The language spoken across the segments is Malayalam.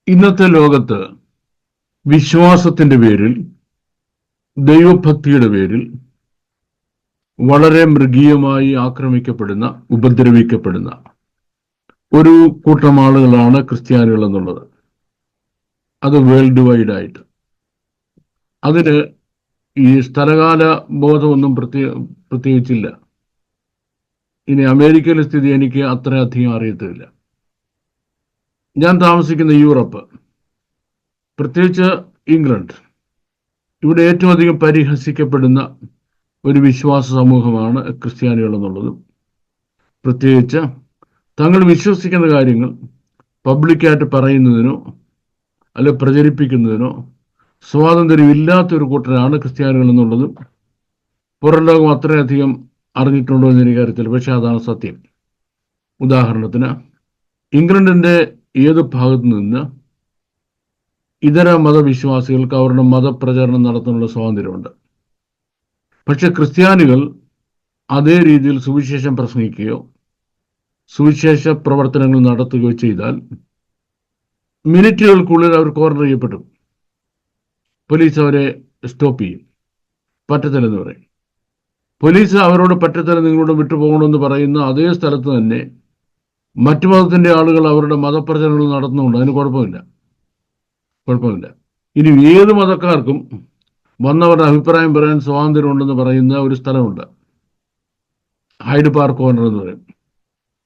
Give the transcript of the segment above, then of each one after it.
ഇന്നത്തെ ലോകത്ത് വിശ്വാസത്തിന്റെ പേരിൽ, ദൈവഭക്തിയുടെ പേരിൽ വളരെ മൃഗീയമായി ആക്രമിക്കപ്പെടുന്ന, ഉപദ്രവിക്കപ്പെടുന്ന ഒരു കൂട്ടം ആളുകളാണ് ക്രിസ്ത്യാനികൾ എന്നുള്ളത്. അത് വേൾഡ് വൈഡ് ആയിട്ട്. അതിന് ഈ സ്ഥലകാല ബോധമൊന്നും പ്രത്യേകിച്ചില്ല. ഇനി അമേരിക്കയിലെ സ്ഥിതി എനിക്ക് അത്രയധികം അറിയത്തില്ല. ഞാൻ താമസിക്കുന്ന യൂറോപ്പ്, പ്രത്യേകിച്ച് ഇംഗ്ലണ്ട്, ഇവിടെ ഏറ്റവും അധികം പരിഹസിക്കപ്പെടുന്ന ഒരു വിശ്വാസ സമൂഹമാണ് ക്രിസ്ത്യാനികൾ എന്നുള്ളതും, പ്രത്യേകിച്ച് തങ്ങൾ വിശ്വസിക്കുന്ന കാര്യങ്ങൾ പബ്ലിക്കായിട്ട് പറയുന്നതിനോ അല്ലെ പ്രചരിപ്പിക്കുന്നതിനോ സ്വാതന്ത്ര്യമില്ലാത്തൊരു കൂട്ടരാണ് ക്രിസ്ത്യാനികൾ എന്നുള്ളതും പുറം ലോകം അത്രയധികം അറിഞ്ഞിട്ടുണ്ടോ എന്ന് എനിക്കറിയത്തില്ല. പക്ഷെ അതാണ് സത്യം. ഉദാഹരണത്തിന്, ഇംഗ്ലണ്ടിന്റെ ഏത് ഭാഗത്തു നിന്ന് ഇതര മതവിശ്വാസികൾക്ക് അവരുടെ മതപ്രചരണം നടത്താനുള്ള സ്വാതന്ത്ര്യമുണ്ട്. പക്ഷെ ക്രിസ്ത്യാനികൾ അതേ രീതിയിൽ സുവിശേഷം പ്രസംഗിക്കുകയോ സുവിശേഷ പ്രവർത്തനങ്ങൾ നടത്തുകയോ ചെയ്താൽ മിനിറ്റുകൾക്കുള്ളിൽ അവർ കോർണർ ചെയ്യപ്പെട്ടു. പോലീസ് അവരെ സ്റ്റോപ്പ് ചെയ്യും. പറ്റത്തില്ലെന്ന് പറയും. പോലീസ് അവരോട് പറ്റത്തില്ല, നിങ്ങളോട് വിട്ടുപോകണമെന്ന് പറയുന്ന അതേ സ്ഥലത്ത് തന്നെ മറ്റു മതത്തിന്റെ ആളുകൾ അവരുടെ മതപ്രചരണങ്ങൾ നടത്തുന്നുണ്ട്. അതിന് കുഴപ്പമില്ല. ഇനി ഏത് മതക്കാർക്കും വന്നവരുടെ അഭിപ്രായം പറയാൻ സ്വാതന്ത്ര്യമുണ്ടെന്ന് പറയുന്ന ഒരു സ്ഥലമുണ്ട്. ഹൈഡ് പാർക്ക് കോർണർ എന്ന് പറയും.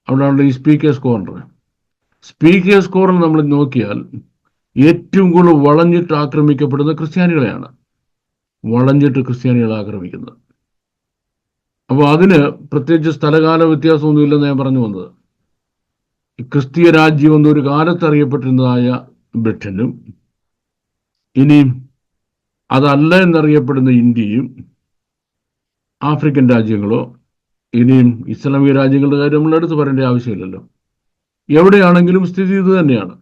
അവിടെയുള്ള ഈ സ്പീക്കേഴ്സ് കോർണർ നമ്മൾ നോക്കിയാൽ ഏറ്റവും കൂടുതൽ വളഞ്ഞിട്ട് ആക്രമിക്കപ്പെടുന്ന ക്രിസ്ത്യാനികളെയാണ്. ക്രിസ്ത്യാനികളെ ആക്രമിക്കുന്നത്. അപ്പോൾ അതിന് പ്രത്യേകിച്ച് സ്ഥലകാല വ്യത്യാസമൊന്നുമില്ലെന്ന് ഞാൻ പറഞ്ഞു വന്നത്. ക്രിസ്തീയ രാജ്യം എന്നൊരു കാലത്ത് അറിയപ്പെട്ടിരുന്നതായ ബ്രിട്ടനും ഇനിയും അതല്ല എന്നറിയപ്പെടുന്ന ഇന്ത്യയും ആഫ്രിക്കൻ രാജ്യങ്ങളോ ഇനിയും ഇസ്ലാമിക രാജ്യങ്ങളുടെ കാര്യം നമ്മൾ എടുത്ത് പറയേണ്ട ആവശ്യമില്ലല്ലോ. എവിടെയാണെങ്കിലും സ്ഥിതി ഇത് തന്നെയാണ്.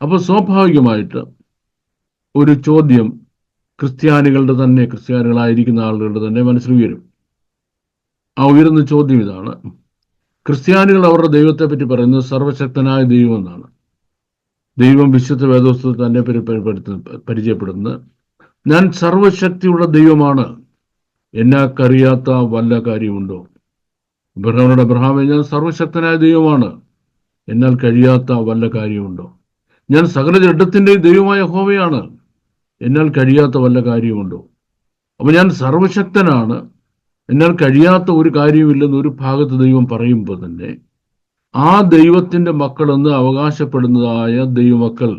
അപ്പോൾ സ്വാഭാവികമായിട്ട് ഒരു ചോദ്യം ക്രിസ്ത്യാനികളായിരിക്കുന്ന ആളുകളുടെ തന്നെ മനസ്സിൽ ഉയരും. ആ ഉയരുന്ന ചോദ്യം ഇതാണ്: ക്രിസ്ത്യാനികൾ അവരുടെ ദൈവത്തെ പറ്റി പറയുന്നത് സർവശക്തനായ ദൈവം എന്നാണ്. ദൈവം വിശുദ്ധ വേദോസ്തവത്തിൽ തന്നെ പരിചയപ്പെടുന്നത് ഞാൻ സർവശക്തിയുള്ള ദൈവമാണ്, എന്നാക്കറിയാത്ത വല്ല കാര്യമുണ്ടോ? അബ്രഹാമേ, ഞാൻ സർവശക്തനായ ദൈവമാണ്, എന്നാൽ കഴിയാത്ത വല്ല കാര്യമുണ്ടോ? ഞാൻ സകല ജഡത്തിൻ്റെയും ദൈവമായ യഹോവയാണ്, എന്നാൽ കഴിയാത്ത വല്ല കാര്യമുണ്ടോ? അപ്പൊ ഞാൻ സർവശക്തനാണ്, എന്നാൽ കഴിയാത്ത ഒരു കാര്യമില്ലെന്ന് ഒരു ഭാഗത്ത് ദൈവം പറയുമ്പോൾ തന്നെ ആ ദൈവത്തിന്റെ മക്കളെന്ന് അവകാശപ്പെടുന്നതായ ദൈവമക്കൾ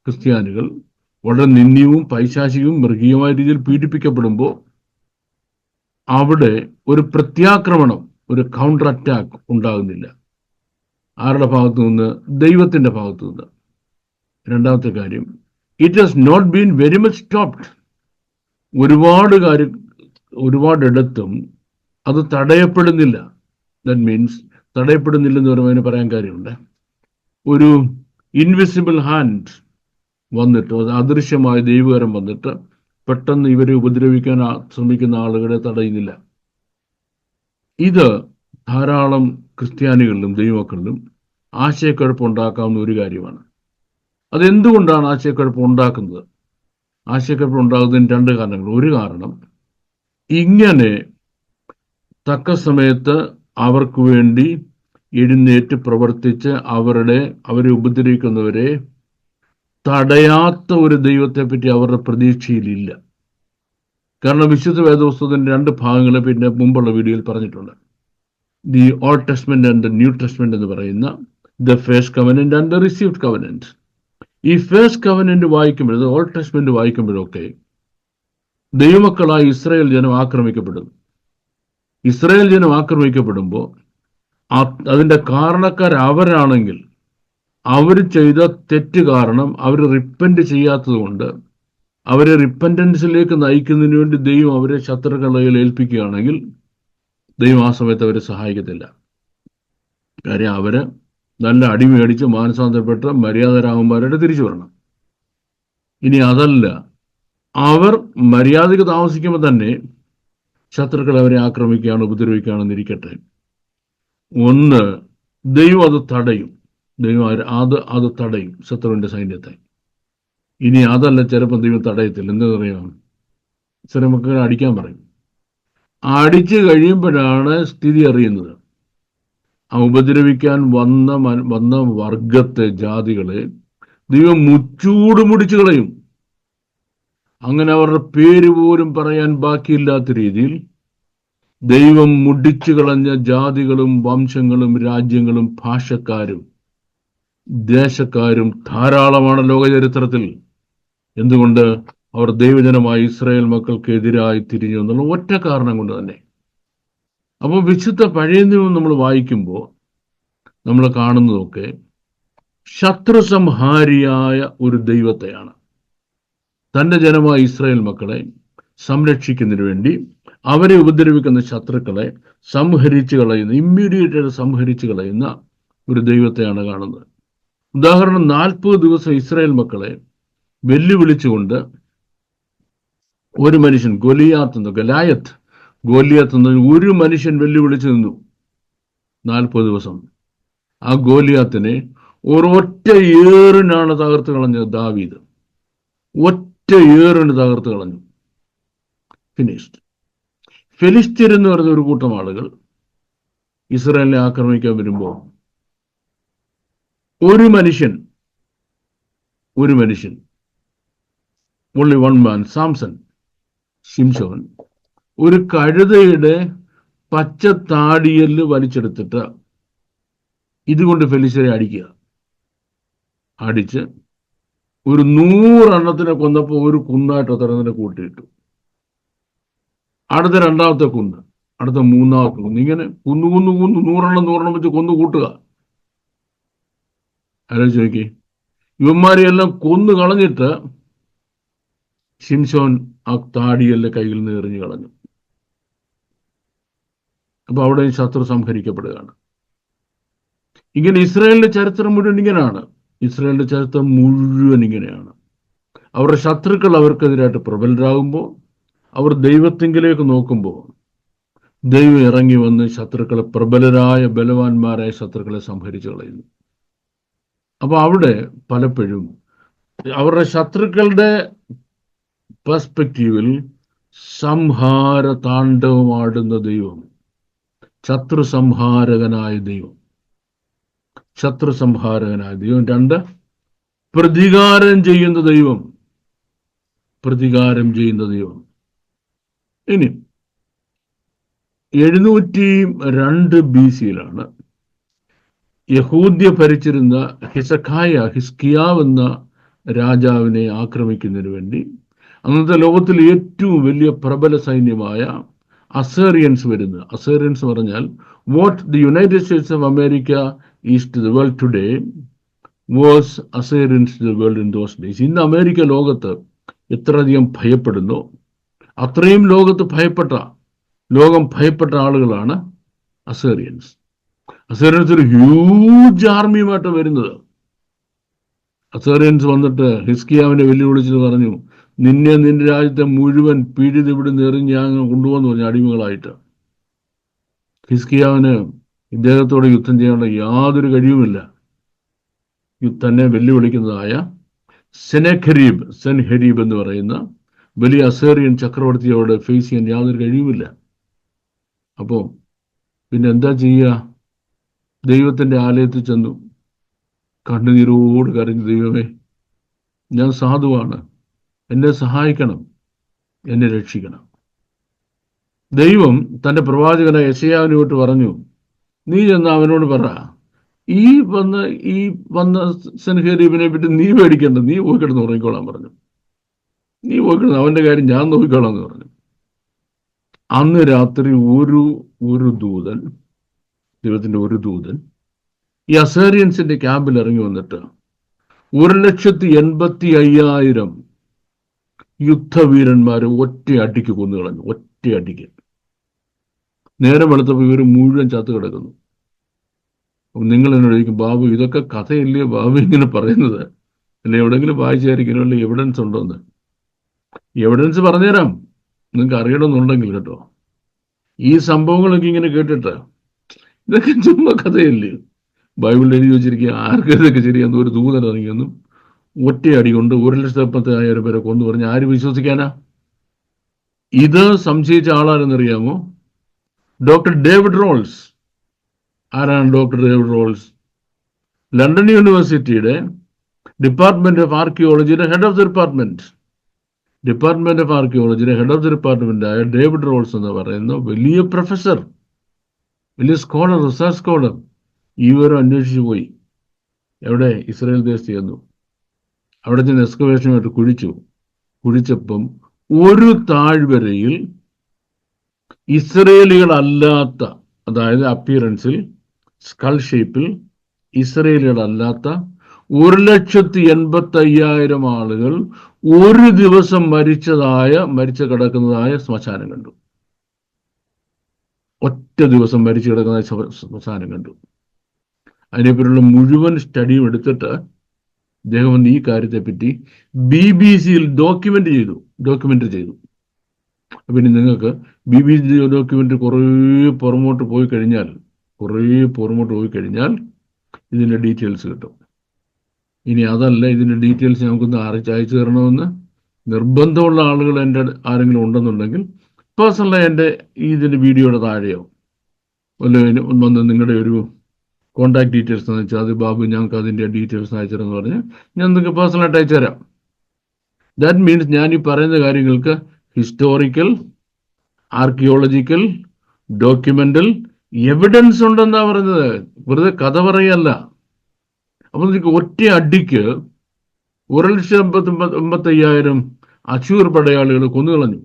ക്രിസ്ത്യാനികൾ വളരെ നിന്ദ്യവും പൈശാചികവും മൃഗീയമായ രീതിയിൽ പീഡിപ്പിക്കപ്പെടുമ്പോൾ അവിടെ ഒരു പ്രത്യാക്രമണം, ഒരു കൗണ്ടർ അറ്റാക്ക് ഉണ്ടാകുന്നില്ല. ആരുടെ ഭാഗത്തു നിന്ന്? ദൈവത്തിന്റെ ഭാഗത്തു നിന്ന്. രണ്ടാമത്തെ കാര്യം, it has not been very much stopped. ഒരുപാടിടത്തും അത് തടയപ്പെടുന്നില്ല. ദാറ്റ് മീൻസ് തടയപ്പെടുന്നില്ലെന്ന് പറയുമ്പോൾ പറയാൻ കാര്യമുണ്ട്. ഒരു ഇൻവിസിബിൾ ഹാൻഡ് വന്നിട്ട്, അദൃശ്യമായ ദൈവകരം വന്നിട്ട് പെട്ടെന്ന് ഇവരെ ഉപദ്രവിക്കാൻ ശ്രമിക്കുന്ന ആളുകളെ തടയുന്നില്ല. ഇത് ധാരാളം ക്രിസ്ത്യാനികളിലും ദൈവമക്കളിലും ആശയക്കുഴപ്പമുണ്ടാക്കാവുന്ന ഒരു കാര്യമാണ്. അതെന്തുകൊണ്ടാണ് ആശയക്കുഴപ്പം ഉണ്ടാക്കുന്നത്? ആശയക്കുഴപ്പം ഉണ്ടാകുന്നതിന് രണ്ട് കാരണങ്ങൾ. ഒരു കാരണം, ഇങ്ങനെ തക്ക സമയത്ത് അവർക്ക് വേണ്ടി എഴുന്നേറ്റ് പ്രവർത്തിച്ച് അവരെ ഉപദ്രവിക്കുന്നവരെ തടയാത്ത ഒരു ദൈവത്തെ പറ്റി അവരുടെ പ്രതീക്ഷയിലില്ല. കാരണം വിശുദ്ധ വേദപുസ്തകത്തിന്റെ രണ്ട് ഭാഗങ്ങൾ പിന്നെ മുമ്പുള്ള വീഡിയോയിൽ പറഞ്ഞിട്ടുണ്ട്. The old testament and the new testament എന്ന് പറയുന്ന the first covenant and the received covenant. ഈ ഫസ്റ്റ് കവനന്റ് വായിക്കുമ്പോഴത്, ഓൾഡ് ടെസ്റ്റ്മെന്റ് വായിക്കുമ്പോഴൊക്കെ ദൈവമക്കളായ ഇസ്രായേൽ ജനം ആക്രമിക്കപ്പെടുന്നു. ഇസ്രായേൽ ജനം ആക്രമിക്കപ്പെടുമ്പോൾ അതിന്റെ കാരണക്കാർ അവരാണെങ്കിൽ അവർ ചെയ്ത തെറ്റ് കാരണം അവർ റിപ്പന്റ് ചെയ്യാത്തത് കൊണ്ട് അവരെ റിപ്പൻറ്റൻസിലേക്ക് നയിക്കുന്നതിന് വേണ്ടി ദൈവം അവരെ ശത്രുക്കളുടെ കയ്യിൽ ഏൽപ്പിക്കുകയാണെങ്കിൽ ദൈവം ആ സമയത്ത് അവരെ സഹായിക്കത്തില്ല. കാര്യം അവര് നല്ല അടിമേടിച്ച് മാനസാന്തരപ്പെട്ട് മര്യാദരാകുമാരുടെ തിരിച്ചു വരണം. ഇനി അതല്ല, അവർ മര്യാദയ്ക്ക് താമസിക്കുമ്പോൾ തന്നെ ശത്രുക്കൾ അവരെ ആക്രമിക്കുകയാണ്, ഉപദ്രവിക്കുകയാണെന്നിരിക്കട്ടെ, ഒന്ന് ദൈവം അത് തടയും. ദൈവം അത് തടയും, ശത്രുവിന്റെ സൈന്യത്തെ. ഇനി അതല്ല, ചിലപ്പോൾ ദൈവം തടയത്തില്ല. എന്താ പറയാം, ചില മക്കളെ അടിക്കാൻ പറയും. അടിച്ചു കഴിയുമ്പോഴാണ് സ്ഥിതി അറിയുന്നത്. ആ ഉപദ്രവിക്കാൻ വന്ന വർഗത്തെ, ജാതികളെ ദൈവം മുച്ചൂട് മുടിച്ചു കളയും. അങ്ങനെ അവരുടെ പേര് പോലും പറയാൻ ബാക്കിയില്ലാത്ത രീതിയിൽ ദൈവം മുടിച്ചു കളഞ്ഞ ജാതികളും വംശങ്ങളും രാജ്യങ്ങളും ഭാഷക്കാരും ദേശക്കാരും ധാരാളമാണ് ലോകചരിത്രത്തിൽ. എന്തുകൊണ്ട്? അവർ ദൈവജനമായ ഇസ്രായേൽ മക്കൾക്കെതിരായി തിരിഞ്ഞു എന്നുള്ള ഒറ്റ കാരണം കൊണ്ട് തന്നെ. അപ്പോൾ വിശുദ്ധ പഴയ നിയമം നമ്മൾ വായിക്കുമ്പോൾ നമ്മൾ കാണുന്നതൊക്കെ ശത്രു സംഹാരിയായ ഒരു ദൈവത്തെയാണ്. തൻ്റെ ജനമായ ഇസ്രായേൽ മക്കളെ സംരക്ഷിക്കുന്നതിന് വേണ്ടി അവരെ ഉപദ്രവിക്കുന്ന ശത്രുക്കളെ സംഹരിച്ചു കളയുന്ന, ഇമ്മീഡിയറ്റ് സംഹരിച്ചു കളയുന്ന ഒരു ദൈവത്തെയാണ് കാണുന്നത്. ഉദാഹരണം, 40 ദിവസം ഇസ്രായേൽ മക്കളെ വെല്ലുവിളിച്ചുകൊണ്ട് ഒരു മനുഷ്യൻ, ഗോലിയാത്ത് എന്ന ഒരു മനുഷ്യൻ വെല്ലുവിളിച്ചു നിന്നു 40 ദിവസം. ആ ഗോലിയാത്തിനെ ഒരൊറ്റ ഏറിനാണ് തകർത്ത് കളഞ്ഞത് ദാവീദ്. ഒറ്റ ഏറിന് തകർത്ത് കളഞ്ഞു. ഫിനിഷ്ഡ്. ഫെലിസ്ത്യർ എന്ന് പറയുന്ന ഒരു കൂട്ടം ആളുകൾ ഇസ്രായേലിനെ ആക്രമിക്കാൻ വരുമ്പോൾ ഒരു മനുഷ്യൻ only one man, ശിംശോൻ, ഒരു കഴുതയുടെ പച്ച താടിയല് വലിച്ചെടുത്തിട്ട് ഇതുകൊണ്ട് ഫെലിസ്ത്യരെ അടിച്ച് ഒരു 100 എണ്ണത്തിനെ കൊന്നപ്പോൾ ഒരു കുന്നായിട്ട് അത്ര കൂട്ടിയിട്ടു. അടുത്ത 2ാമത്തെ കുന്ന്, അടുത്ത 3ാമത്തെ കുന്ന്, ഇങ്ങനെ കുന്നു 100 വെച്ച് കൊന്നു കൂട്ടുക. ആലോചിച്ച് നോക്കി. ഇവന്മാരെയെല്ലാം കൊന്നു കളഞ്ഞിട്ട് ശിംശോൻ ആ താടിയെല്ലാം കയ്യിൽ നിന്ന് എറിഞ്ഞു കളഞ്ഞു. അപ്പൊ അവിടെ ശത്രു സംഹരിക്കപ്പെടുകയാണ്. ഇങ്ങനെ ഇസ്രായേലിന്റെ ചരിത്രം മുഴുവൻ ഇങ്ങനെയാണ്. ഇസ്രായേലിന്റെ ചരിത്രം മുഴുവൻ ഇങ്ങനെയാണ്. അവരുടെ ശത്രുക്കൾ അവർക്കെതിരായിട്ട് പ്രബലരാകുമ്പോൾ, അവർ ദൈവത്തിങ്കിലേക്ക് നോക്കുമ്പോൾ ദൈവം ഇറങ്ങി വന്ന് ശത്രുക്കളെ, ബലവാന്മാരായ ശത്രുക്കളെ സംഹരിച്ചു കളയുന്നു. അപ്പൊ അവിടെ പലപ്പോഴും അവരുടെ ശത്രുക്കളുടെ പെർസ്പെക്റ്റീവിൽ സംഹാര താണ്ഡവമാടുന്ന ദൈവം, ശത്രു സംഹാരകനായ ദൈവം. 2, പ്രതികാരം ചെയ്യുന്ന ദൈവം. ഇനി 702 BC യഹൂദ്യ ഭരിച്ചിരുന്ന ഹിസ്കിയാവ് എന്ന രാജാവിനെ ആക്രമിക്കുന്നതിന് വേണ്ടി അന്നത്തെ ലോകത്തിൽ ഏറ്റവും വലിയ പ്രബല സൈന്യമായ അസേറിയൻസ് വരുന്നത്. അസേറിയൻസ് പറഞ്ഞാൽ what the United States of America is to the world today was Assyrians to the world in those days. ഇന്ന് അമേരിക്ക ലോകത്ത് എത്രയധികം ഭയപ്പെടുന്നു, അത്രയും ലോകം ഭയപ്പെട്ട ആളുകളാണ് അസേറിയൻസ്. അസേറിയൻസ് ഒരു ഹ്യൂജ് ആർമിയുമായിട്ട് വരുന്നത്. അസേറിയൻസ് വന്നിട്ട് ഹിസ്കിയാവിനെ വെല്ലുവിളിച്ചത് പറഞ്ഞു, നിന്റെ രാജ്യത്തെ മുഴുവൻ പീഡിത ഇവിടുന്ന് എറിഞ്ഞ് ഞാൻ കൊണ്ടുപോകുന്നു പറഞ്ഞു, അടിമകളായിട്ട്. ഹിസ്കിയാവിന് ഇദ്ദേഹത്തോട് യുദ്ധം ചെയ്യാനുള്ള യാതൊരു കഴിവുമില്ല. തന്നെ വെല്ലുവിളിക്കുന്നതായ സെൻഹെരീബ് എന്ന് പറയുന്ന വലിയ അസേറിയൻ ചക്രവർത്തിയോട് ഫേസ് ചെയ്യാൻ യാതൊരു കഴിവുമില്ല. അപ്പോൾ പിന്നെ എന്താ ചെയ്യുക? ദൈവത്തിൻ്റെ ആലയത്തിൽ ചെന്നു കണ്ണുനീരോട് കരഞ്ഞു, ദൈവമേ, ഞാൻ സാധുവാണ്, എന്നെ സഹായിക്കണം, എന്നെ രക്ഷിക്കണം. ദൈവം തൻ്റെ പ്രവാചകനായ യെശയ്യാവിനോട്ട് പറഞ്ഞു, നീ ചെന്ന് അവനോട് പറ, ഈ വന്ന സെൻഹെരീബിനെ പറ്റി നീ പേടിക്കണ്ട, നീ പോയി കിടന്ന് ഉറങ്ങിക്കോളാൻ പറഞ്ഞു. നീ പോയി കിടന്ന് അവൻ്റെ കാര്യം ഞാൻ നോക്കിക്കോളാം എന്ന് പറഞ്ഞു. അന്ന് രാത്രി ഒരു ദൂതൻ, ദൈവത്തിൻ്റെ ഒരു ദൂതൻ ഈ അസേറിയൻസിന്റെ ക്യാമ്പിൽ ഇറങ്ങി വന്നിട്ട് 1,85,000 യുദ്ധവീരന്മാരെ ഒറ്റയടിക്ക് കൊന്നുകളഞ്ഞു. ഒറ്റയടിക്ക്. നേരം വെളുത്തപ്പോൾ ഇവർ മുഴുവൻ ചത്തു കിടക്കുന്നു. നിങ്ങൾ എന്നോട് ചോദിക്കും, ബാബു ഇതൊക്കെ കഥയില്ലേ ബാബു ഇങ്ങനെ പറയുന്നത്, അല്ലെ എവിടെയെങ്കിലും വായിച്ചായിരിക്കും, അല്ലെ എവിഡൻസ് ഉണ്ടോന്ന്? എവിഡൻസ് പറഞ്ഞുതരാം, നിങ്ങൾക്ക് അറിയണമെന്നുണ്ടെങ്കിൽ കേട്ടോ. ഈ സംഭവങ്ങളൊക്കെ ഇങ്ങനെ കേട്ടിട്ട് ഇതൊക്കെ ചുമ്മാ കഥയല്ലേ, ബൈബിളിൽ എഴുതി വെച്ചിരിക്കുക ആർക്കും ഇതൊക്കെ ശരിയെന്ന് ഒരു ദൂതൻ ഇറങ്ങിയെന്നും ഒറ്റയടി കൊണ്ട് 1,70,000 പേരെ കൊന്നു പറഞ്ഞ് ആര് വിശ്വസിക്കാനാ? ഇത് സംശയിച്ച ആളാരെന്നറിയാമോ? Doctor David Rolls. ആരാണ് ഡോക്ടർ ഡേവിഡ് റോൾസ്? ലണ്ടൻ യൂണിവേഴ്സിറ്റിയുടെ ഡിപ്പാർട്ട്മെന്റ് ഓഫ് ആർക്കിയോളജിയുടെ ഹെഡ് ഓഫ് ദി ഡിപ്പാർട്ട്മെന്റായ ഡേവിഡ് റോൾസ് എന്ന് പറയുന്ന വലിയ പ്രൊഫസർ, വലിയ സ്കോളർ, റിസർച്ച് സ്കോളർ ഈ വിവരം അന്വേഷിച്ചു പോയി. എവിടെ? ഇസ്രായേൽ ദേശത്ത് ചെന്നു. അവിടെ ചെന്ന് എക്സ്കവേഷനുമായിട്ട് കുഴിച്ചപ്പം ഒരു താഴ്വരയിൽ ഇസ്രയേലികളല്ലാത്ത, അതായത് അപ്പിയറൻസിൽ സ്കൾ ഷേപ്പിൽ ഇസ്രയേലികളല്ലാത്ത 1,85,000 ആളുകൾ ഒരു ദിവസം മരിച്ചു കിടക്കുന്നതായ ശ്മശാനം കണ്ടു. ഒറ്റ ദിവസം മരിച്ചു കിടക്കുന്ന ശ്മശാനം കണ്ടു. അതിനെപ്പറ്റിയുള്ള മുഴുവൻ സ്റ്റഡിയും എടുത്തിട്ട് അദ്ദേഹം ഈ കാര്യത്തെപ്പറ്റി BBC-യിൽ ഡോക്യുമെന്ററി ചെയ്തു. പിന്നെ നിങ്ങൾക്ക് BBC ഡോക്യുമെന്ററി കുറേ പുറമോട്ട് പോയി കഴിഞ്ഞാൽ ഇതിൻ്റെ ഡീറ്റെയിൽസ് കിട്ടും. ഇനി അതല്ല, ഇതിൻ്റെ ഡീറ്റെയിൽസ് നമുക്കൊന്ന് അയച്ചു തരണമെന്ന് നിർബന്ധമുള്ള ആളുകൾ എൻ്റെ ആരെങ്കിലും ഉണ്ടെന്നുണ്ടെങ്കിൽ പേഴ്സണലായി എൻ്റെ ഇതിൻ്റെ വീഡിയോയുടെ താഴെയോ വന്ന് നിങ്ങളുടെ ഒരു കോൺടാക്ട് ഡീറ്റെയിൽസ് എന്ന് വെച്ചാൽ അത് ബാബു ഞങ്ങൾക്ക് അതിൻ്റെ ഡീറ്റെയിൽസ് അയച്ചുതരാമെന്ന് പറഞ്ഞ് ഞാൻ നിങ്ങൾക്ക് പേഴ്സണലായിട്ട് അയച്ചുതരാം. ദാറ്റ് മീൻസ് ഞാൻ ഈ പറയുന്ന കാര്യങ്ങൾക്ക് ഹിസ്റ്റോറിക്കൽ, ആർക്കിയോളജിക്കൽ, ഡോക്യുമെന്റൽ എവിഡൻസ് ഉണ്ടെന്നാ പറഞ്ഞത്. വെറുതെ കഥ പറയല്ല. അപ്പൊ നിങ്ങൾക്ക് ഒറ്റ അടിക്ക് 1,85,000 അശൂർ പടയാളികൾ കൊന്നുകളഞ്ഞു,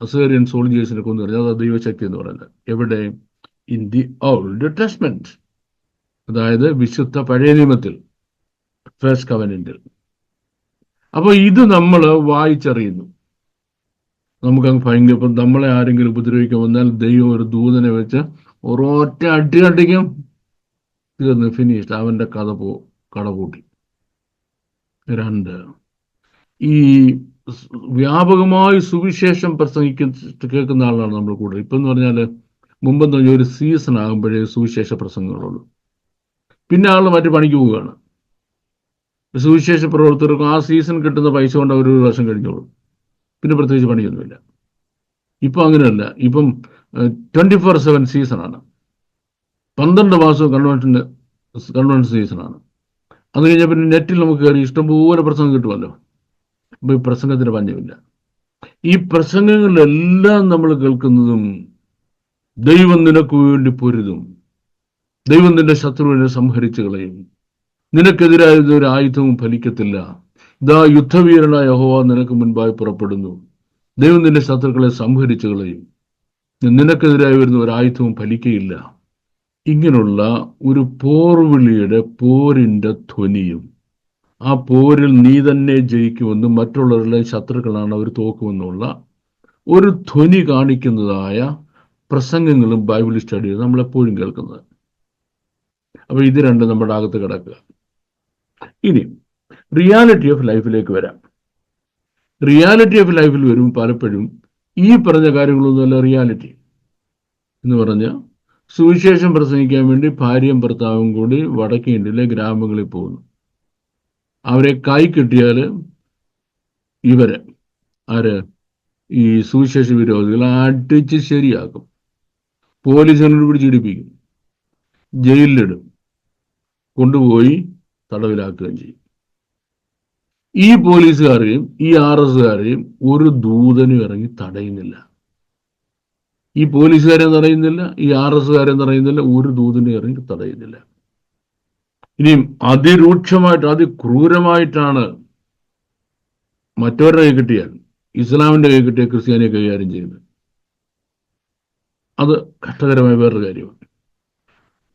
അസേറിയൻ സോൾജേഴ്സിനെ കൊന്നുകളഞ്ഞു. അതാ ദൈവശക്തി എന്ന് പറയുന്നത്. എവിടെ? ഇൻ ദി ഓൾഡ് ടെസ്റ്റ്മെന്റ്, അതായത് വിശുദ്ധ പഴയ നിയമത്തിൽ, ഫസ്റ്റ് കവനന്റിൽ. അപ്പൊ ഇത് നമ്മൾ വായിച്ചറിയുന്നു. നമുക്കങ്ങ് ഭയങ്കര, ഇപ്പം നമ്മളെ ആരെങ്കിലും ഉപദ്രവിക്കാൻ വന്നാൽ ദൈവം ഒരു ദൂതനെ വെച്ച് ഒരൊറ്റ അടിക്കും, തീർന്ന്, ഫിനിഷ്ഡ്, അവന്റെ കട പൂട്ടി. 2, ഈ വ്യാപകമായി സുവിശേഷം കേൾക്കുന്ന ആളാണ് നമ്മൾ കൂടുതൽ. ഇപ്പം എന്ന് പറഞ്ഞാൽ മുമ്പെന്ന് പറഞ്ഞാൽ ഒരു സീസൺ ആകുമ്പോഴേ സുവിശേഷ പ്രസംഗങ്ങളുള്ളൂ. പിന്നെ ആൾ മറ്റു പണിക്ക് പോവുകയാണ്. സുവിശേഷ പ്രവർത്തകർക്ക് ആ സീസൺ കിട്ടുന്ന പൈസ കൊണ്ട് അവർ ഒരു വർഷം കഴിഞ്ഞോളും. പിന്നെ പ്രത്യേകിച്ച് പണിയൊന്നുമില്ല. ഇപ്പം അങ്ങനെയല്ല. ഇപ്പം 24/7 സീസണാണ്. 12 മാസവും കൺവെൻഷൻ സീസണാണ്. അത് കഴിഞ്ഞാൽ പിന്നെ നെറ്റിൽ നമുക്ക് കയറി ഇഷ്ടംപോലെ പ്രസംഗം കിട്ടുമല്ലോ. അപ്പൊ ഈ പ്രസംഗത്തിന് പഞ്ഞമില്ല. ഈ പ്രസംഗങ്ങളിലെല്ലാം നമ്മൾ കേൾക്കുന്നതും ദൈവം നിനക്ക് വേണ്ടി പൊരുതും, ദൈവം നിന്റെ ശത്രുവിനെ സംഹരിച്ചു കളയും, നിനക്കെതിരായത് ഒരു ആയുധവും ഫലിക്കത്തില്ല, ഇതാ യുദ്ധവീരനായ യഹോവ നിനക്ക് മുൻപായി പുറപ്പെടുന്നു, ദൈവം നിന്റെ ശത്രുക്കളെ സംഹരിച്ചു കളയും, നിനക്കെതിരായി വരുന്ന ഒരു ആയുധവും ഫലിക്കയില്ല. ഇങ്ങനെയുള്ള ഒരു പോരിന്റെ ധ്വനിയും, ആ പോരിൽ നീ തന്നെ ജയിക്കുമെന്നും മറ്റുള്ളവരുടെ ശത്രുക്കളാണ് അവർ തോക്കുമെന്നുള്ള ഒരു ധ്വനി കാണിക്കുന്നതായ പ്രസംഗങ്ങളും ബൈബിൾ സ്റ്റഡിയും നമ്മളെപ്പോഴും കേൾക്കുന്നത്. അപ്പൊ ഇത് രണ്ടും നമ്മുടെ അകത്ത് കിടക്കുക. ഇനി റിയാലിറ്റി ഓഫ് ലൈഫിലേക്ക് വരാം. റിയാലിറ്റി ഓഫ് ലൈഫിൽ വരും പലപ്പോഴും ഈ പറഞ്ഞ കാര്യങ്ങളൊന്നുമല്ല റിയാലിറ്റി എന്ന് പറഞ്ഞാൽ, സുവിശേഷം പ്രസംഗിക്കാൻ വേണ്ടി ഭാര്യയും ഭർത്താവും കൂടി വടക്കേ ഇന്ത്യയിലെ ഗ്രാമങ്ങളിൽ പോകുന്നു. അവരെ കൈ കിട്ടിയാൽ ഈ സുവിശേഷ വിരോധികൾ അടിച്ച് ശരിയാക്കും, പോലീസിനോട് പിടിച്ചിടിപ്പിക്കും, ജയിലിലിടും, കൊണ്ടുപോയി തടവിലാക്കുകയും ചെയ്യും. ഈ പോലീസുകാരെയും ഈ RSകാരെയും ഒരു ദൂതനും ഇറങ്ങി തടയുന്നില്ല. ഈ പോലീസുകാരെ തടയുന്നില്ല, ഈ RSകാരെ തടയുന്നില്ല, ഒരു ദൂതനും ഇറങ്ങി തടയുന്നില്ല. ഇനിയും അതിരൂക്ഷമായിട്ട്, അതിക്രൂരമായിട്ടാണ് മറ്റവരുടെ കൈ കിട്ടിയാൽ, ഇസ്ലാമിന്റെ കൈ കിട്ടിയ ക്രിസ്ത്യാനിയെ കൈകാര്യം ചെയ്യുന്നത്. അത് കഷ്ടകരമായ വേറൊരു കാര്യമാണ്.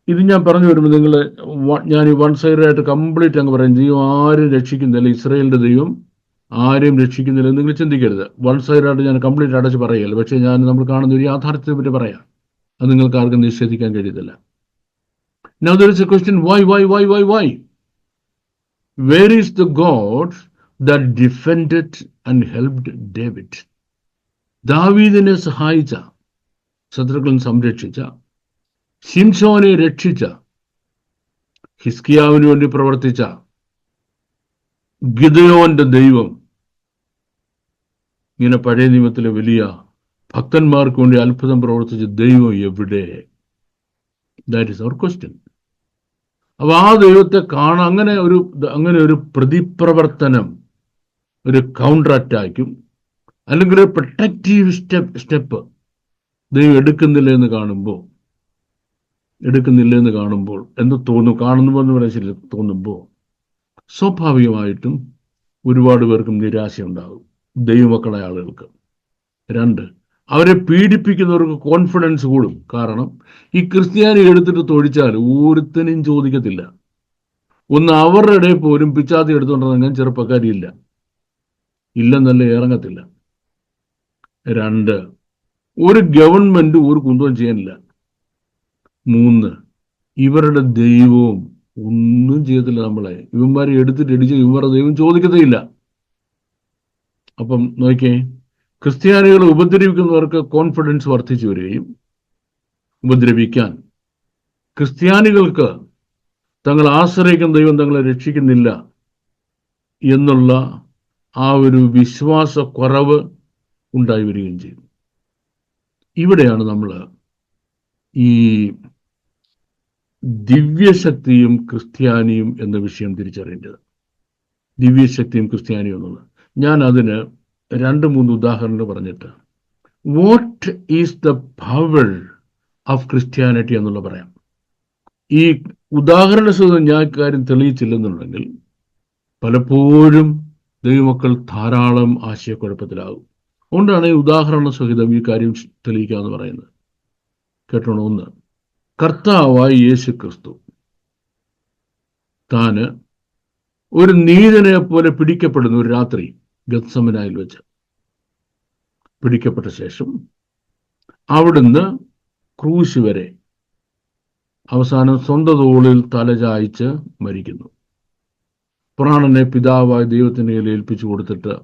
ഇത് ഞാൻ പറഞ്ഞു വരുമ്പോൾ ഞാൻ ഈ വൺ സൈഡായിട്ട് കംപ്ലീറ്റ് അങ്ങ് പറയും, ദൈവം ആരും രക്ഷിക്കുന്നില്ല, ഇസ്രായേലിന്റെ ദൈവം ആരെയും രക്ഷിക്കുന്നില്ല എന്ന് നിങ്ങൾ ചിന്തിക്കരുത്. വൺ സൈഡായിട്ട് ഞാൻ കംപ്ലീറ്റ് അടച്ച് പറയല്ല. പക്ഷേ നമ്മൾ കാണുന്ന ഒരു യാഥാർത്ഥ്യത്തെ പറ്റി പറയാം. അത് നിങ്ങൾക്ക് ആർക്കും നിഷേധിക്കാൻ കഴിയത്തില്ല. Now there is a question, why? Where is the God that defended and helped David? ദാവീദിനെ സഹായിച്ച, ശത്രുക്കളെ സംരക്ഷിച്ച, ശിംശോനെ രക്ഷിച്ച, ഹിസ്കിയാവിന് വേണ്ടി പ്രവർത്തിച്ച ഗിദെയോന്റെ ദൈവം ഇങ്ങനെ പഴയ നിയമത്തിലെ വലിയ ഭക്തന്മാർക്ക് വേണ്ടി അത്ഭുതം പ്രവർത്തിച്ച ദൈവം എവിടെ? That is our question. അപ്പൊ ആ ദൈവത്തെ കാണാൻ അങ്ങനെ ഒരു പ്രതിപ്രവർത്തനം, ഒരു കൗണ്ടർ അറ്റാക്കും അല്ലെങ്കിൽ ഒരു പ്രൊട്ടക്റ്റീവ് സ്റ്റെപ്പ് ദൈവം എടുക്കുന്നില്ല എന്ന് കാണുമ്പോൾ എന്ത് തോന്നും? കാണുന്നുവെന്ന് പറയാൻ ശരി തോന്നുമ്പോൾ സ്വാഭാവികമായിട്ടും ഒരുപാട് പേർക്കും നിരാശയുണ്ടാകും, ദൈവമക്കളായ ആളുകൾക്ക്. 2, അവരെ പീഡിപ്പിക്കുന്നവർക്ക് കോൺഫിഡൻസ് കൂടും. കാരണം ഈ ക്രിസ്ത്യാനി എടുത്തിട്ട് തൊഴിച്ചാൽ ഒരുത്തനും ചോദിക്കത്തില്ല. ഒന്ന് അവരുടെ ഇടയിൽ പോലും പിച്ചാത്തി എടുത്തുകൊണ്ടിറങ്ങാൻ ചെറുപ്പക്കാരിയില്ല, ഇല്ലെന്നല്ല, ഇറങ്ങത്തില്ല. 2, ഒരു ഗവൺമെന്റ് ഒരു കുന്തവും ചെയ്യാനില്ല. 3, ഇവരുടെ ദൈവവും ഒന്നും ചെയ്യത്തില്ല. നമ്മളെ ഇവന്മാരെ എടുത്തിട്ട് ഇടിച്ച് ഇവരുടെ ദൈവം ചോദിക്കത്തേയില്ല. അപ്പം നോക്കിയേ, ക്രിസ്ത്യാനികളെ ഉപദ്രവിക്കുന്നവർക്ക് കോൺഫിഡൻസ് വർദ്ധിച്ചു വരികയും ഉപദ്രവിക്കാൻ ക്രിസ്ത്യാനികൾക്ക് തങ്ങൾ ആശ്രയിക്കുന്ന ദൈവം തങ്ങളെ രക്ഷിക്കുന്നില്ല എന്നുള്ള ആ ഒരു വിശ്വാസക്കുറവ് ഉണ്ടായി വരികയും ചെയ്യും. ഇവിടെയാണ് നമ്മൾ ഈ ദിവ്യശക്തിയും ക്രിസ്ത്യാനിയും എന്ന വിഷയം തിരിച്ചറിയേണ്ടത്. ദിവ്യശക്തിയും ക്രിസ്ത്യാനിയും എന്നുള്ളത് ഞാൻ അതിന് 2-3 ഉദാഹരണങ്ങൾ പറഞ്ഞിട്ട് what is the power of Christianity എന്നുള്ള പറയാം. ഈ ഉദാഹരണ സഹിതം ഞാൻ കാര്യം തെളിയിച്ചില്ലെന്നുണ്ടെങ്കിൽ പലപ്പോഴും ദൈവമക്കൾ ധാരാളം ആശയക്കുഴപ്പത്തിലാകും. അതുകൊണ്ടാണ് ഈ ഉദാഹരണ സഹിതം ഈ കാര്യം തെളിയിക്കാമെന്ന് പറയുന്നത്. കേട്ടോണം. 1, കർത്താവായ യേശു ക്രിസ്തു താന് ഒരു നീതനെ പോലെ പിടിക്കപ്പെടുന്ന ഒരു രാത്രി ഗത്സമനായിൽ വെച്ച് പിടിക്കപ്പെട്ട ശേഷം അവിടുന്ന് ക്രൂശ് വരെ അവസാനം സ്വന്തം തോളിൽ തലചായ്ച്ച് മരിക്കുന്നു. പ്രാണനെ പിതാവായ ദൈവത്തിൻ്റെ കയ്യിൽ ഏൽപ്പിച്ചു കൊടുത്തിട്ട്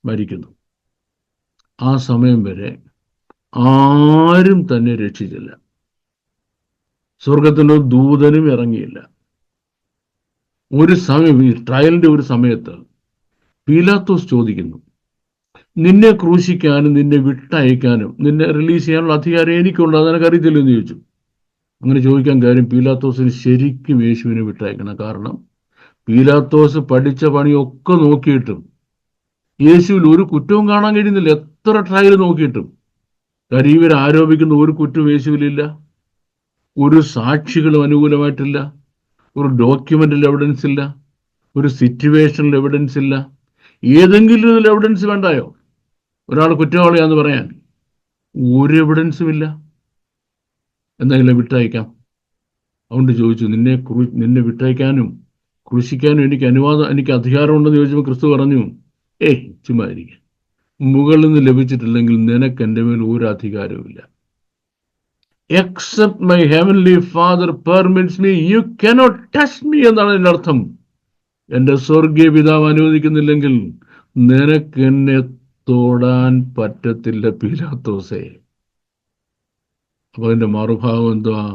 മരിക്കുന്നു. ആ സമയം വരെ ആരും തന്നെ രക്ഷിച്ചില്ല. സ്വർഗത്തിൻ്റെ ദൂതനും ഇറങ്ങിയില്ല. ഒരു സമയം, ഈ ട്രയലിന്റെ ഒരു സമയത്ത് പീലാത്തോസ് ചോദിക്കുന്നു, നിന്നെ ക്രൂശിക്കാനും നിന്നെ വിട്ടയക്കാനും നിന്നെ റിലീസ് ചെയ്യാനുള്ള അധികാരം എനിക്കുണ്ട്, അതെനിക്കറിയത്തില്ലെന്ന് ചോദിച്ചു. അങ്ങനെ ചോദിക്കാൻ കാര്യം പീലാത്തോസിന് ശരിക്കും യേശുവിനെ വിട്ടയക്കണം. കാരണം പീലാത്തോസ് പഠിച്ച പണിയൊക്കെ നോക്കിയിട്ടും യേശുവിൽ ഒരു കുറ്റവും കാണാൻ കഴിയുന്നില്ല. എത്ര ട്രയൽ നോക്കിയിട്ടും. കാര്യം ഇവർ ആരോപിക്കുന്ന ഒരു കുറ്റവും യേശുവിലില്ല, ഒരു സാക്ഷികളും അനുകൂലമായിട്ടില്ല, ഒരു ഡോക്യുമെന്റിൽ എവിഡൻസ് ഇല്ല, ഒരു സിറ്റുവേഷനിൽ എവിഡൻസ് ഇല്ല. ഏതെങ്കിലും ഇതിൽ എവിഡൻസ് വേണ്ടായോ ഒരാൾ കുറ്റവാളിയാന്ന് പറയാൻ? ഒരു എവിഡൻസും ഇല്ല. എന്തെങ്കിലും വിട്ടയക്കാം. അതുകൊണ്ട് ചോദിച്ചു, നിന്നെ വിട്ടയക്കാനും ക്രൂശിക്കാനും എനിക്ക് അധികാരമുണ്ടെന്ന് ചോദിച്ചപ്പോൾ ക്രിസ്തു പറഞ്ഞു, ചുമ്മായിരിക്കും, മുകളിൽ നിന്ന് ലഭിച്ചിട്ടില്ലെങ്കിൽ നിനക്ക് എൻ്റെ മേൽ ഒരു അധികാരവുമില്ല. Except my heavenly Father permits me, you cannot touch me എന്നാണ് എൻ്റെ അർത്ഥം. എൻ്റെ സ്വർഗീയ പിതാവ് അനുവദിക്കുന്നില്ലെങ്കിൽ നിനക്ക് എന്നെ തൊടാൻ പറ്റത്തില്ല പീലാത്തോസേ. അപ്പൊ അതിന്റെ മറുഭാഗം എന്തുവാ?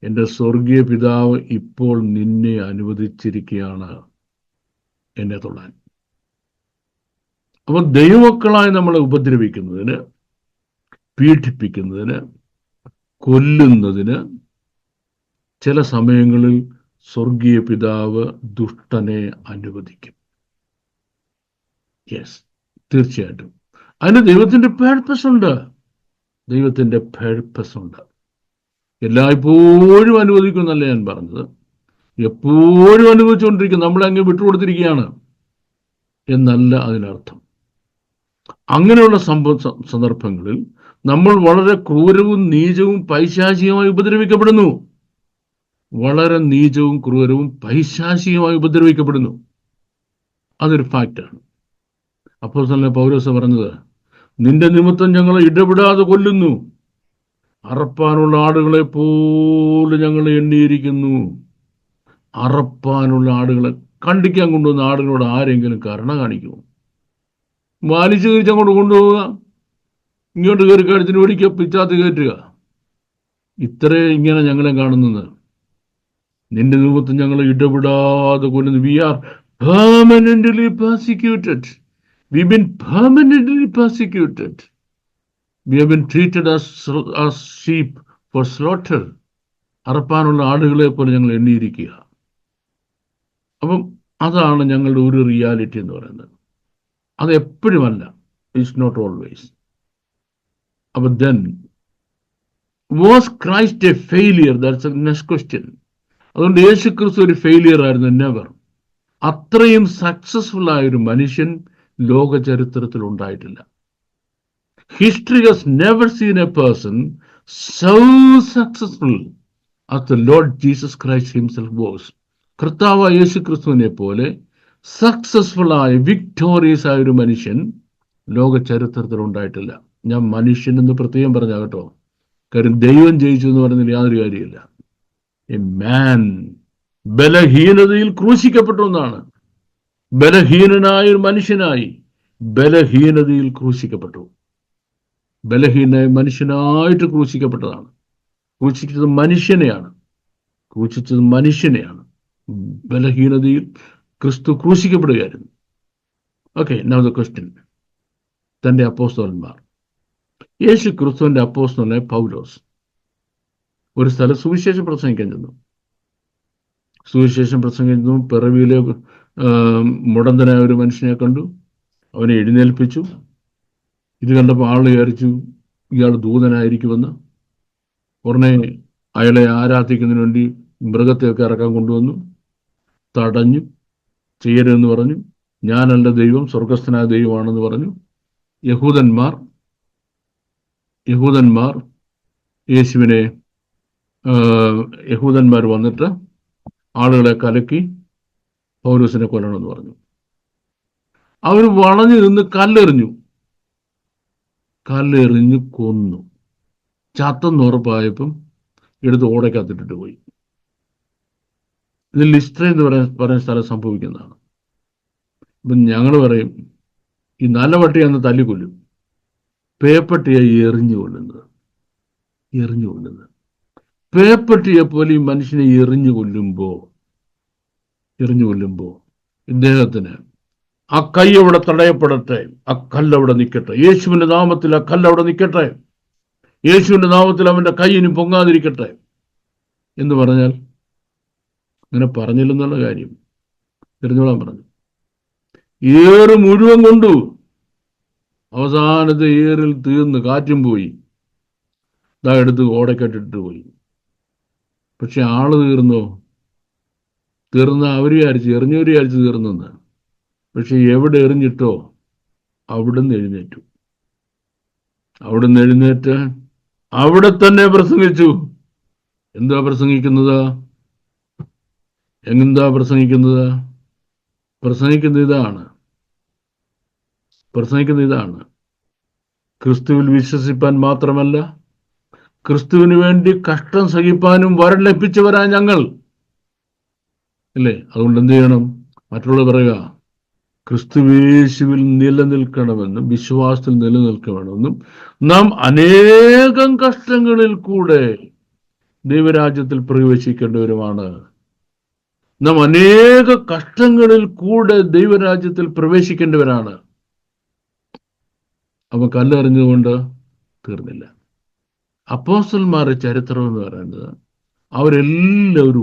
എൻ്റെ സ്വർഗീയ പിതാവ് ഇപ്പോൾ നിന്നെ അനുവദിച്ചിരിക്കുകയാണ് എന്നെ തൊടാൻ. അപ്പൊ ദൈവമക്കളായി നമ്മളെ ഉപദ്രവിക്കുന്നതിന്, പീഡിപ്പിക്കുന്നതിന്, കൊല്ലുന്നതിന് ചില സമയങ്ങളിൽ സ്വർഗീയ പിതാവ് ദുഷ്ടനെ അനുവദിക്കും. യെസ്, തീർച്ചയായിട്ടും അതിന് ദൈവത്തിന്റെ പേർപ്പസ് ഉണ്ട്. ദൈവത്തിന്റെ പേർപ്പസ് ഉണ്ട്. എല്ലായ്പ്പോഴും അനുവദിക്കുന്നല്ല ഞാൻ പറഞ്ഞത്, എപ്പോഴും അനുവദിച്ചുകൊണ്ടിരിക്കും, നമ്മളെ അങ്ങ് വിട്ടുകൊടുത്തിരിക്കുകയാണ് എന്നല്ല അതിനർത്ഥം. അങ്ങനെയുള്ള സന്ദർഭങ്ങളിൽ നമ്മൾ വളരെ ക്രൂരവും നീചവും പൈശാചികമായി ഉപദ്രവിക്കപ്പെടുന്നു. വളരെ നീചവും ക്രൂരവും പൈശാചികമായി ഉപദ്രവിക്കപ്പെടുന്നു. അതൊരു ഫാക്റ്റാണ്. അപ്പോസ്തലനായ പൗലോസ് പറഞ്ഞത്, നിന്റെ നിമിത്തം ഞങ്ങളെ ഇടപെടാതെ കൊല്ലുന്നു, അറപ്പാനുള്ള ആടുകളെ പോലെ ഞങ്ങളെ എണ്ണിയിരിക്കുന്നു. അറപ്പാനുള്ള ആടുകളെ, കണ്ടിക്കാൻ കൊണ്ടുവന്ന ആടുകളോട് ആരെങ്കിലും കരുണ കാണിക്കുമോ? വലിച്ചു തിരിച്ചങ്ങോട്ട് കൊണ്ടുപോവുക, ഇങ്ങോട്ട് കയറി കഴുത്തിന് പിടിക്കുക, പിച്ചാത്തി കയറ്റുക. ഇങ്ങനെ ഞങ്ങളെ കാണുന്നത്. നിന്റെ നിമിത്തം ഞങ്ങൾ ഇടപെടാതെ കൊല്ലുന്നു. We are permanently persecuted. We been permanently persecuted. We have been treated as sheep for slaughter. അറപ്പാനുള്ള ആടുകളെ പോലെ ഞങ്ങൾ എണ്ണിയിരിക്കുക. അപ്പം അതാണ് ഞങ്ങളുടെ ഒരു റിയാലിറ്റി എന്ന് പറയുന്നത്. അത് എപ്പോഴുമല്ല, ഇറ്റ്സ് നോട്ട് ഓൾവേസ്. അപ്പം then was Christ A failure? That's A next question. അതുകൊണ്ട് യേശു ക്രിസ്തു ഒരു ഫെയിലിയർ ആയിരുന്നു? നെവർ. അത്രയും സക്സസ്ഫുൾ ആയ ഒരു മനുഷ്യൻ ലോക ചരിത്രത്തിൽ ഉണ്ടായിട്ടില്ല. History has never seen a person so successful as the Lord Jesus Christ himself was. കർത്താവായ യേശു ക്രിസ്തുവിനെ പോലെ സക്സസ്ഫുൾ ആയ വിക്ടോറിയസ് ആയ ഒരു മനുഷ്യൻ ലോക ചരിത്രത്തിൽ ഉണ്ടായിട്ടില്ല. ഞാൻ മനുഷ്യൻ എന്ന് പ്രത്യേകം പറഞ്ഞ കേട്ടോ, കാര്യം ദൈവം ജയിച്ചു എന്ന് പറയുന്നതിൽ യാതൊരു കാര്യമില്ല. എ മാൻ, ബലഹീനതയിൽ ക്രൂശിക്കപ്പെട്ടു എന്നാണ്. ബലഹീനനായ ഒരു മനുഷ്യനായി ബലഹീനതയിൽ ക്രൂശിക്കപ്പെട്ടു. ബലഹീനായ മനുഷ്യനായിട്ട് ക്രൂശിക്കപ്പെട്ടതാണ്. ക്രൂശിച്ചത് മനുഷ്യനെയാണ്. ക്രൂശിച്ചത് മനുഷ്യനെയാണ്. ബലഹീനതയിൽ ക്രിസ്തു ക്രൂശിക്കപ്പെടുകയായിരുന്നു. Okay, now the question. തൻ്റെ അപ്പോസ്തലന്മാർ, യേശു ക്രിസ്തുവിൻ്റെ അപ്പോസ്തലനായ പൗലോസ് ഒരു സ്ഥലത്ത് സുവിശേഷം പ്രസംഗിക്കാൻ ചെന്നു. സുവിശേഷം പ്രസംഗിക്കുന്നു. പിറവിയിലെ മുടന്തനായ ഒരു മനുഷ്യനെ കണ്ടു. അവനെ എഴുന്നേൽപ്പിച്ചു. ഇത് കണ്ടപ്പോൾ ആൾ വിചാരിച്ചു ഇയാൾ ദൂതനായിരിക്കുമെന്ന്. ഉടനെ അയാളെ ആരാധിക്കുന്നതിന് വേണ്ടി മൃഗത്തെയൊക്കെ ഇറക്കാൻ കൊണ്ടുവന്നു. തടഞ്ഞു. ചെയ്യരുതെന്ന് പറഞ്ഞു. ഞാനല്ല ദൈവം, സ്വർഗസ്ഥനായ ദൈവമാണെന്ന് പറഞ്ഞു. യഹൂദന്മാർ യേശുവിനെ യഹൂദന്മാർ വന്നിട്ട് ആളുകളെ കലക്കി പൗലോസിനെ കൊല്ലണമെന്ന് പറഞ്ഞു. അവർ വളഞ്ഞു നിന്ന് കല്ലെറിഞ്ഞു കൊന്നു. ചത്തെന്ന് ഉറപ്പായപ്പം എടുത്ത് ഓടയ്ക്കകത്തിട്ടിട്ട് പോയി. ഇത് ലിസ്ട്ര എന്ന് പറയുന്ന സ്ഥലം സംഭവിക്കുന്നതാണ്. ഇപ്പം ഞങ്ങൾ പറയും ഈ നല്ല പട്ടിയാന്ന് തല്ലിക്കൊല്ലും, പേപ്പട്ടിയായി എറിഞ്ഞു കൊല്ലുന്നത്. പേപ്പട്ടിയെ പോലെ ഈ മനുഷ്യനെ എറിഞ്ഞു കൊല്ലുമ്പോൾ ഇദ്ദേഹത്തിന് ആ കൈ അവിടെ തടയപ്പെടട്ടെ, ആ കല്ലവിടെ നിൽക്കട്ടെ, യേശുവിന്റെ നാമത്തിൽ ആ കല്ലവിടെ നിൽക്കട്ടെ, യേശുവിന്റെ നാമത്തിൽ അവന്റെ കൈ ഇനി പൊങ്ങാതിരിക്കട്ടെ എന്ന് പറഞ്ഞാൽ, അങ്ങനെ പറഞ്ഞില്ലെന്നുള്ള കാര്യം തിരിഞ്ഞോളാൻ പറഞ്ഞു. ഏറ് മുഴുവൻ കൊണ്ടു. അവസാനത്തെ ഏറിൽ തീർന്ന് കാറ്റും പോയി. ഇതാ എടുത്ത് ഓടക്കെട്ടിട്ട് പോയി. പക്ഷെ ആള് തീർന്ന അവർ വിചാരിച്ചു, എറിഞ്ഞവർ വിചാരിച്ചു തീർന്നെന്ന്. പക്ഷെ എവിടെ എറിഞ്ഞിട്ടോ അവിടുന്ന് എഴുന്നേറ്റു. എഴുന്നേറ്റ് അവിടെ തന്നെ പ്രസംഗിച്ചു. എന്താ പ്രസംഗിക്കുന്നത്? പ്രസംഗിക്കുന്നത് ഇതാണ്. ക്രിസ്തുവിൽ വിശ്വസിപ്പാൻ മാത്രമല്ല, ക്രിസ്തുവിന് വേണ്ടി കഷ്ടം സഹിപ്പാനും വരം ലഭിച്ചവരാ ഞങ്ങൾ, അല്ലേ? അതുകൊണ്ട് എന്ത് ചെയ്യണം? മറ്റുള്ളവർ പറയുക, ക്രിസ്തുവേശുവിൽ നിലനിൽക്കണമെന്നും വിശ്വാസത്തിൽ നിലനിൽക്കണമെന്നും നാം അനേകം കഷ്ടങ്ങളിൽ കൂടെ ദൈവരാജ്യത്തിൽ പ്രവേശിക്കേണ്ടവരുമാണ്. നാം അനേക കഷ്ടങ്ങളിൽ കൂടെ ദൈവരാജ്യത്തിൽ പ്രവേശിക്കേണ്ടവരാണ്. അപ്പൊ കല്ലെറിഞ്ഞുകൊണ്ട് തീർന്നില്ല. അപ്പോസ്തലന്മാരുടെ ചരിത്രം എന്ന് പറയുന്നത് അവരെല്ലാവരും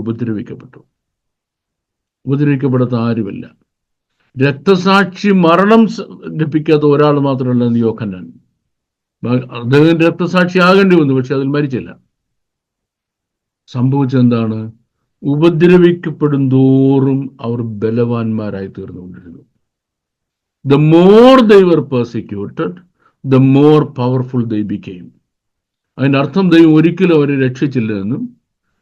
ഉപദ്രവിക്കപ്പെടാത്ത ആരുമില്ല. രക്തസാക്ഷി മരണം ലഭിക്കാത്ത ഒരാൾ മാത്രമല്ല യോഹന്നാൻ. അദ്ദേഹം രക്തസാക്ഷി ആകേണ്ടി വന്നു, പക്ഷെ അതിൽ മരിച്ചില്ല. സംഭവിച്ചെന്താണ്? ഉപദ്രവിക്കപ്പെടും തോറും അവർ ബലവാന്മാരായി തീർന്നുകൊണ്ടിരുന്നു. The more they were persecuted, the more powerful they became. അതിൻ്റെ അർത്ഥം ദൈവം ഒരിക്കലും അവരെ രക്ഷിച്ചില്ല എന്നും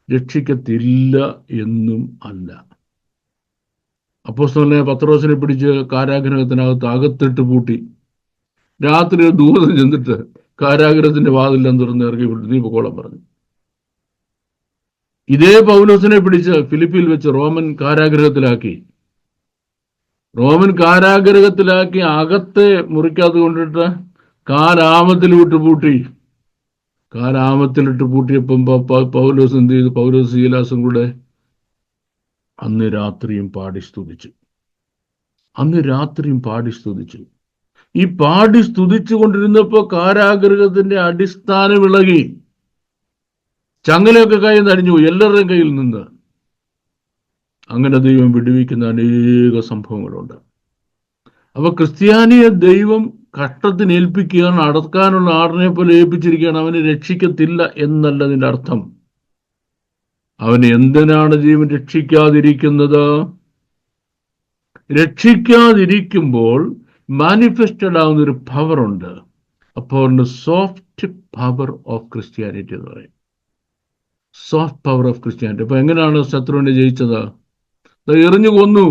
രക്ഷിക്കത്തില്ല എന്നും അല്ല. അപ്പോസ്തലനെ പത്രോസിനെ പിടിച്ച് കാരാഗ്രഹത്തിനകത്ത് അകത്തിട്ട് പൂട്ടി. രാത്രി ഒരു ദൂതൻ ചെന്നിട്ട് കാരാഗ്രഹത്തിന്റെ വാതിലെല്ലാം തുറന്ന് ഇറക്കി വിട്ടു, നീ പൊക്കോളം പറഞ്ഞു. ഇതേ പൗലോസിനെ പിടിച്ച് ഫിലിപ്പിയിൽ വെച്ച് റോമൻ കാരാഗ്രഹത്തിലാക്കി അകത്തെ മുറിക്കകത്ത് കൊണ്ടിട്ട് കാരാമത്തിലിട്ട് പൂട്ടിയപ്പം പൗലോസ് എന്ത് ചെയ്തു? പൗലോസ് ശീലാസും കൂടെ അന്ന് രാത്രിയും പാടി സ്തുതിച്ചു. അന്ന് രാത്രിയും പാടി സ്തുതിച്ചു. ഈ പാടി സ്തുതിച്ചു കൊണ്ടിരുന്നപ്പോ കാരാഗൃഹത്തിന്റെ അടിസ്ഥാനം ഇളകി, ചങ്ങലയൊക്കെ കയ്യിൽ നിന്ന് അടിഞ്ഞു എല്ലാവരുടെയും കയ്യിൽ നിന്ന്. അങ്ങനെ ദൈവം വിടുവിക്കുന്ന അനേക സംഭവങ്ങളുണ്ട്. അപ്പൊ ക്രിസ്ത്യാനിയെ ദൈവം കഷ്ടത്തിന് ഏൽപ്പിക്കുകയാണ്, അടക്കാനുള്ള ആടിനെ പോലെ ഏൽപ്പിച്ചിരിക്കുകയാണ്. അവനെ രക്ഷിക്കത്തില്ല എന്നല്ല അതിന്റെ അർത്ഥം. അവന് എന്തിനാണ് ദൈവം രക്ഷിക്കാതിരിക്കുന്നത്? രക്ഷിക്കാതിരിക്കുമ്പോൾ മാനിഫെസ്റ്റഡ് ആവുന്ന ഒരു പവർ ഉണ്ട്. അപ്പോൾ സോഫ്റ്റ് പവർ ഓഫ് ക്രിസ്ത്യാനിറ്റി എന്ന് പറയും. Soft power of Christianity. അപ്പൊ എങ്ങനെയാണ് ശത്രുവിനെ ജയിച്ചത്? എറിഞ്ഞു കൊന്നു.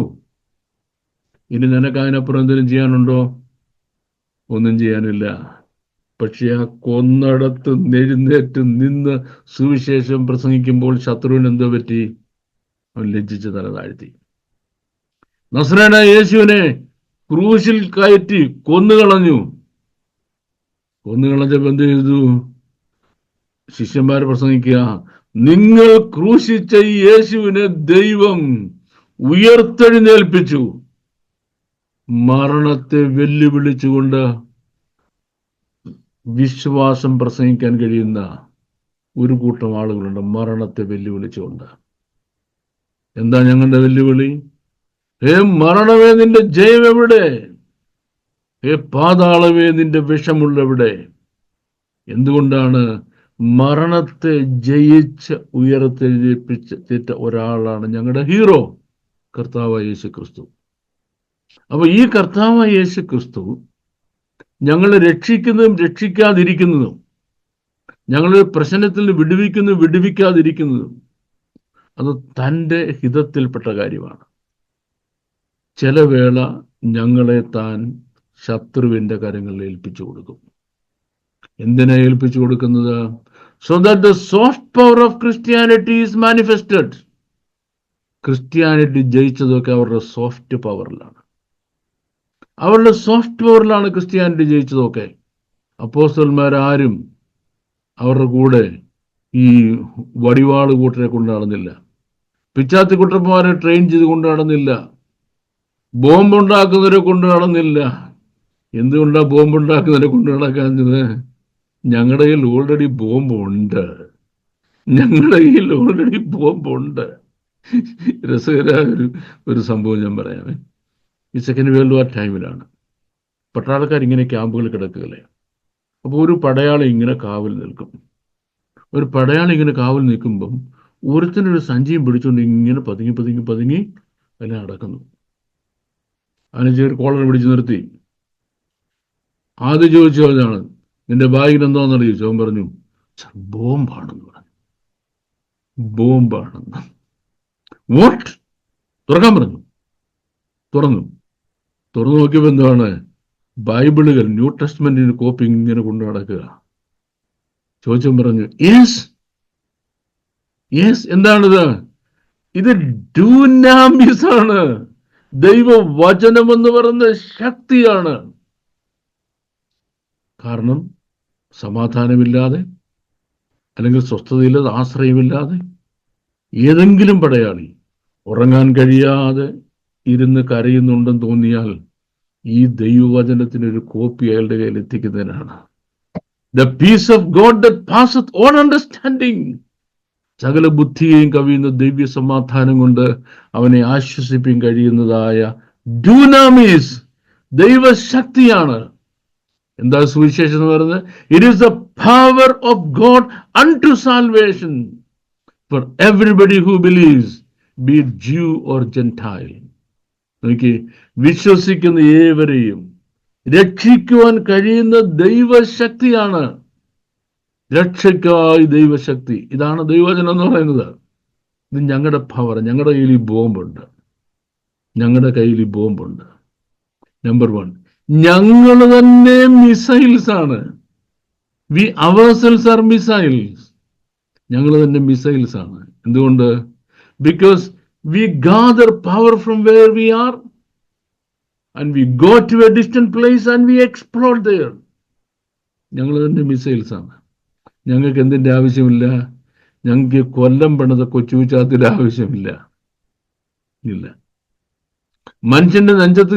ഇനി നിനക്ക് അതിനപ്പുറം എന്തെങ്കിലും ചെയ്യാനുണ്ടോ? ഒന്നും ചെയ്യാനില്ല. പക്ഷെ ആ കൊന്നടത്ത് എഴുന്നേറ്റ് നിന്ന് സുവിശേഷം പ്രസംഗിക്കുമ്പോൾ ശത്രുവിന് എന്തോ പറ്റി? അവൻ ലജ്ജിച്ച് തല താഴ്ത്തി. നസ്രായനായ യേശുവിനെ ക്രൂശിൽ കയറ്റി കൊന്നുകളഞ്ഞു. കൊന്നുകളഞ്ഞപ്പോൾ എന്ത് ചെയ്തു? ശിഷ്യന്മാർ പ്രസംഗിക്കുക, നിങ്ങൾ ക്രൂശിച്ച ഈ യേശുവിനെ ദൈവം ഉയർത്തെഴുന്നേൽപ്പിച്ചു. മരണത്തെ വെല്ലുവിളിച്ചുകൊണ്ട് വിശ്വാസം പ്രസംഗിക്കാൻ കഴിയുന്ന ഒരു കൂട്ടം ആളുകളുണ്ട്, മരണത്തെ വെല്ലുവിളിച്ചുകൊണ്ട്. എന്താ ഞങ്ങളുടെ വെല്ലുവിളി? മരണമേ നിന്റെ ജയം എവിടെ? പാതാളമേ നിന്റെ വിഷമുള്ളെവിടെ? എന്തുകൊണ്ടാണ്? മരണത്തെ ജയിച്ച് ഉയർത്തെഴുന്നേൽപ്പിച്ച ഒരാളാണ് ഞങ്ങളുടെ ഹീറോ, കർത്താവായ യേശു ക്രിസ്തു. അപ്പൊ ഈ കർത്താവായ യേശു ക്രിസ്തു ഞങ്ങളെ രക്ഷിക്കുന്നതും രക്ഷിക്കാതിരിക്കുന്നതും, ഞങ്ങളെ പ്രശ്നത്തിൽ നിന്ന് വിടുവിക്കുന്നതും വിടുവിക്കാതിരിക്കുന്നതും, അത് തൻ്റെ ഹിതത്തിൽപ്പെട്ട കാര്യമാണ്. ചില വേള ഞങ്ങളെ താൻ ശത്രുവിൻ്റെ കരങ്ങളിൽ ഏൽപ്പിച്ചു കൊടുക്കും. എന്തിനാ ഏൽപ്പിച്ചു കൊടുക്കുന്നത്? So that the soft power of Christianity is manifested. Christianity ജയിച്ചതൊക്കെ അവരുടെ സോഫ്റ്റ് പവറിലാണ്. അവരുടെ സോഫ്റ്റ് പവറിലാണ് ക്രിസ്ത്യാനിറ്റി ജയിച്ചതൊക്കെ. അപ്പോസ്തലന്മാരാരും അവരുടെ കൂടെ ഈ വടിവാള് കൂട്ടരെ കൊണ്ട് നടന്നില്ല. പിച്ചാത്തി കുട്ടന്മാരെ ട്രെയിൻ ചെയ്ത് കൊണ്ട് നടന്നില്ല. ബോംബുണ്ടാക്കുന്നവരെ കൊണ്ട് നടന്നില്ല. എന്തുകൊണ്ടാണ് ബോംബുണ്ടാക്കുന്നവരെ കൊണ്ട് നടക്കാഞ്ഞത്? ഞങ്ങളുടെ കയ്യിൽ ഓൾറെഡി ബോംബുണ്ട്. ഞങ്ങളുടെ കയ്യിൽ ഓൾറെഡി ബോംബുണ്ട്. രസകരമായ ഒരു സംഭവം ഞാൻ പറയാമേ. ഈ സെക്കൻഡ് വേൾഡ് വാർ ടൈമിലാണ് പട്ടാളക്കാർ ഇങ്ങനെ ക്യാമ്പുകൾ കിടക്കുകയല്ലേ. അപ്പോൾ ഒരു പടയാളി ഇങ്ങനെ കാവൽ നിൽക്കും. ഒരു പടയാളി ഇങ്ങനെ കാവൽ നിൽക്കുമ്പം ഒരുത്തിനൊരു സഞ്ചിയും പിടിച്ചുകൊണ്ട് ഇങ്ങനെ പതുങ്ങി പതുങ്ങി പതുങ്ങി അതിനെ അടക്കുന്നു. അതിനെ ചെറിയ കോളർ പിടിച്ച് നിർത്തി. ആദ്യം ചോദിച്ചതാണ്, നിന്റെ ബാഗിൽ എന്താണെന്ന് ചോദിച്ചു. അവൻ പറഞ്ഞു, ബോംബാണെന്ന് പറഞ്ഞു. ബോംബാണെന്ന്. വാട്ട്? തുറക്കാൻ പറഞ്ഞു. തുറന്നു നോക്കിയപ്പോൾ എന്താണ്? ബൈബിളുകൾ, ന്യൂ ടെസ്റ്റ്മെന്റിന് കോപ്പി ഇങ്ങനെ കൊണ്ടു നടക്കുക. ചോദിച്ചവൻ പറഞ്ഞു, യെസ്. എന്താണിത്? ഇത് ഡൂനാമിസ് ആണ്. ദൈവവചനം എന്ന് പറയുന്ന ശക്തിയാണ്. കാരണം സമാധാനമില്ലാതെ അല്ലെങ്കിൽ സ്വസ്ഥതയില്ലാതെ ആശ്രയമില്ലാതെ ഏതെങ്കിലും പടയാളി ഉറങ്ങാൻ കഴിയാതെ ഇരുന്ന് കരയുന്നുണ്ടെന്ന് തോന്നിയാൽ ഈ ദൈവവചനത്തിനൊരു കോപ്പി അയാളുടെ കയ്യിൽ എത്തിക്കുന്നതിനാണ്. The peace of God that passeth all understanding. സകല ബുദ്ധിയെയും കവിയുന്ന ദിവ്യ സമാധാനം കൊണ്ട് അവനെ ആശ്വസിപ്പിക്കാൻ കഴിയുന്നതായ ഡൂനാമിസ് ദൈവശക്തിയാണ്. എന്താ സുവിശേഷം എന്ന് പറയുന്നത്? It is the power of God unto salvation for everybody who believes, be it Jew or Gentile. നോക്കി, വിശ്വസിക്കുന്ന ഏവരെയും രക്ഷിക്കുവാൻ കഴിയുന്ന ദൈവശക്തിയാണ്. രക്ഷയ്ക്കായി ദൈവശക്തി. ഇതാണ് ദൈവവചനം എന്ന് പറയുന്നത്. ഇത് ഞങ്ങളുടെ പവർ. ഞങ്ങളുടെ കയ്യിൽ ഈ ബോംബുണ്ട്. നമ്പർ 1, ഞങ്ങൾ തന്നെ മിസൈൽസ് ആണ്. We ourselves are missiles. ഞങ്ങൾ തന്നെ മിസൈൽസ് ആണ്. എന്തുകൊണ്ട്? Because we gather power from where we are and we go to a distant place and we explore there. ഞങ്ങൾ തന്നെ മിസൈൽസ് ആണ്. ഞങ്ങൾക്ക് എന്തിൻ്റെ ആവശ്യമില്ല? ഞങ്ങൾക്ക് കൊല്ലം പണിത കൊച്ചുചാത്തിന്റെ ആവശ്യമില്ല. ഇല്ല. മനുഷ്യന്റെ നെഞ്ചത്ത്